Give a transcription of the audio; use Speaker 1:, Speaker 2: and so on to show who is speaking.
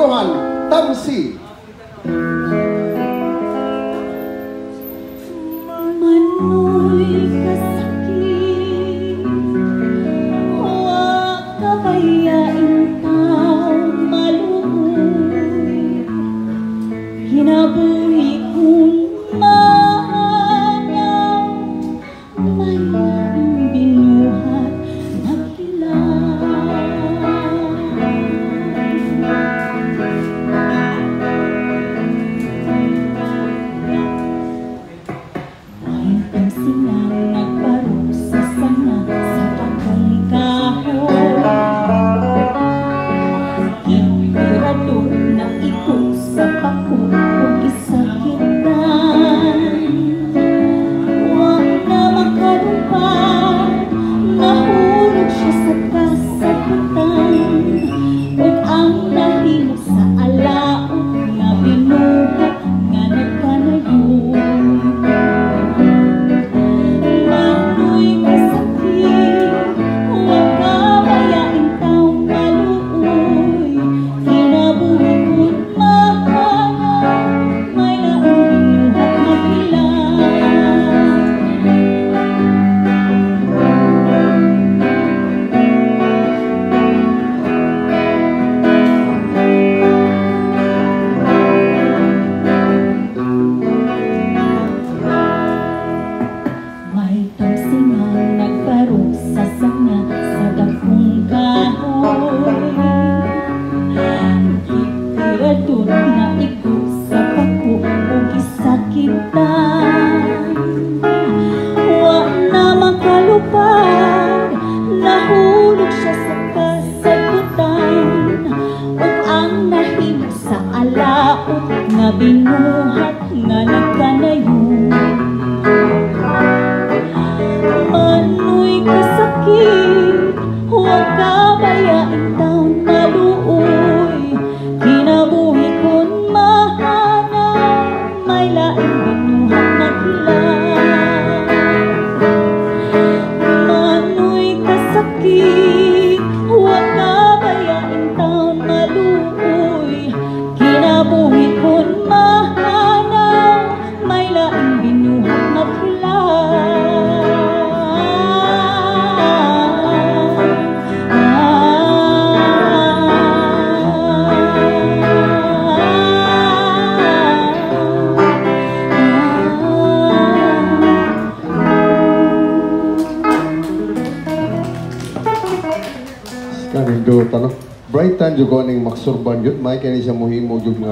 Speaker 1: Puluhan, Tamsi.
Speaker 2: Manoy kasakit, huwag kabayain tao maluoy. Kinabuhi kong mahanaw, may laing binuhat na sinang nagparusa sana sa akong kahoy. Hipirado na ikot sa pako kung isakitan. Huwag na makalumpad, nahulog siya sa kasakitan. Huwag ang nahimo sa alaot na binuhat nga nagkanayon. Na ikot sa pako o gisakitan. Huwag na makalupad, nahulog siya sa kasagutan. Huwag ang nahimo sa alaot nga binuhat nga nagkanayon. Manoy kasakit, huwag kabayain taon maluoy. Kinabuhi kon mahana, may laing binuhat na kilat. Manoy kasakit, huwag kabayain taon maluoy. Kinabuhi kon mahana, may laing binuhat na kilat.
Speaker 1: Kanindot, ano? Bright time juga ning maksurban yun. May kani siya muhimo yung mga